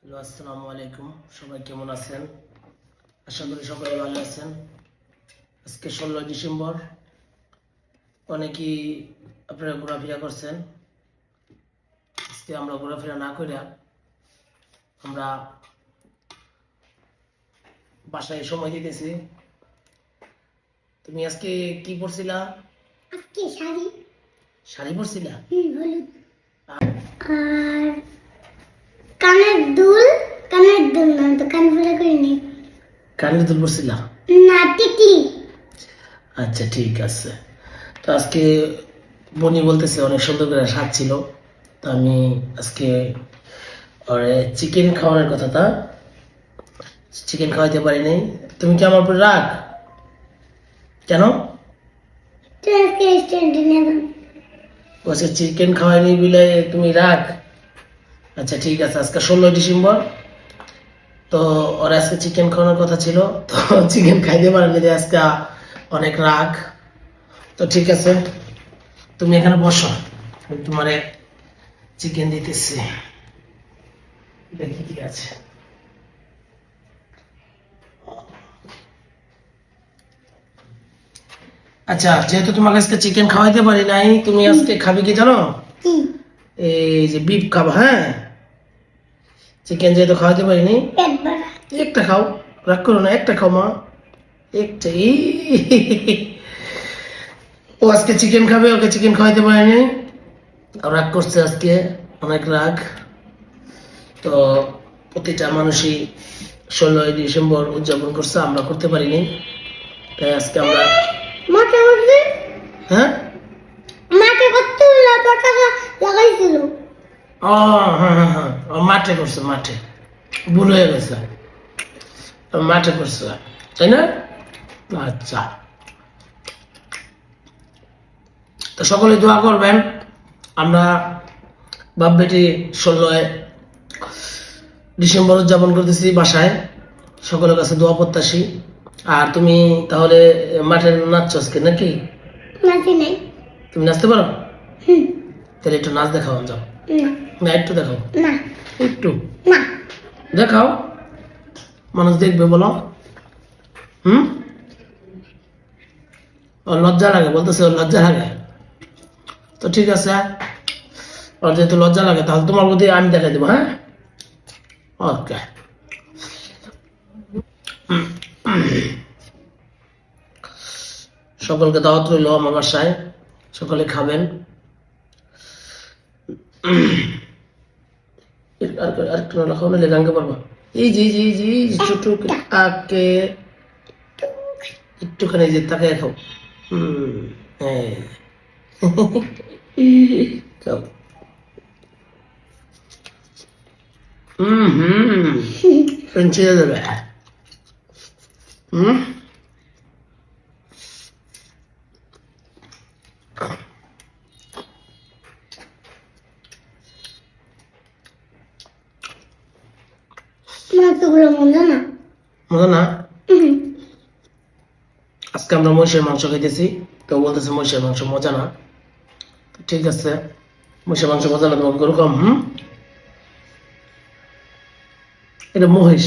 Hello, আসসালামু আলাইকুম। সবাই কেমন আছেন? আশা করি সকলে ভালো আছেন। আজকে 16 ডিসেম্বর। অনেকেই আপনারা ঘোরাফেরা করছেন। আজকে আমরা ঘোরাফেরা না করে আমরা বাসায় সময় দিতেছি। তুমি আজকে কি পরছিলা? আজকে শাড়ি শাড়ি পরছিলা? হলুদ আর কানের দুল না তো কান ফুলা করিনি কানের দুল পরছিলা? না টিকলি। আচ্ছা, ঠিক আছে। তো আজকে বনি বলতেছে অনেক সুন্দর করে সাজছিল। তো আমি আজকে ওরে চিকেন খাওয়ানোর কথা, তা চিকেন খাওয়াইতে পারি নাই। তুমি কি আমার উপর রাগ? কেন? তো আজকে রেস্টুরেন্টে নিয়ে যাবো। আজকে চিকেন খাওয়াইনি বলে তুমি রাগ? আচ্ছা, ঠিক আছে। আজকে 16 ডিসেম্বর, তো ওর আজকে চিকেন খাওয়ানোর কথা ছিল, তো চিকেন খাইতে পারেনি, যে আজকে অনেক রাগ। তো ঠিক আছে, তুমি এখানে বসো, আমি তোমারে চিকেন দিতেছি। দেখি কি আছে। আচ্ছা, যেহেতু তোমাকে আজকে চিকেন খাওয়াইতে পারি নাই, তুমি আজকে খাবে কি জানো? কি? এই যে বিফ খাবো। হ্যাঁ, চিকেন যেহেতু খাওয়াইতে পারিনি, পেট ভরা। একটা খাও, রাগ করো না, একটা খাও মা, একটা। ও আজকে চিকেন খাবে, ওকে চিকেন খাওয়াইতে পারিনি, রাগ করছে আজকে, অনেক রাগ। তো প্রতিটা মানুষই 16 ডিসেম্বর উদযাপন করছে, আমরা করতে পারিনি, তাই আজকে আমরা। মাকে বলছে হ্যাঁ, মাকে কতগুলো পতাকা লাগাইছিল। ও হ্যাঁ হ্যাঁ হ্যাঁ, ও মাঠে করছে, মাঠে ভুল হয়ে গেছে, ও মাঠে করছে, তাই না? আচ্ছা, তো সকলে দোয়া করবেন। আমরা বাপ বেটি 16 ডিসেম্বর উদযাপন করতেছি বাসায়, সকলের কাছে দোয়া প্রত্যাশী। আর তুমি তাহলে মাঠে নাচছো আজকে নাকি? নাচি নাই। তুমি নাচতে পারো? হুম। তাহলে একটু নাচ দেখাও, যাও না না, একটু দেখাও, না একটু না দেখাও, মানুষ দেখবে, বলো। হুম, ওর লজ্জা লাগে, বলতেছে ওর লজ্জা লাগে। তো ঠিক আছে, ওর যেহেতু লজ্জা লাগে, তাহলে তোমার প্রতি আমি দেখাই দেবো। হ্যাঁ, ওকে। সকলকে দাওয়াত রইল আমার বাসায়, সকলে খাবেন। আরেকটু না খাও, না গাঙ্গে পারবো। এই যে ছোট আকে একটুখানি যে তাকে খাও। হ্যাঁ, খাও। পেঞ্চে যাবে। হুম, মাছগুলো মজা না। মজা না? আজকে আমরা মহিষের মাংস খাইতেছি, তো বলতেছে মহিষের মাংস মজা না। ঠিক আছে, মহিষের মাংস মজা না, তোমাকে গরু কম। এটা মহিষ।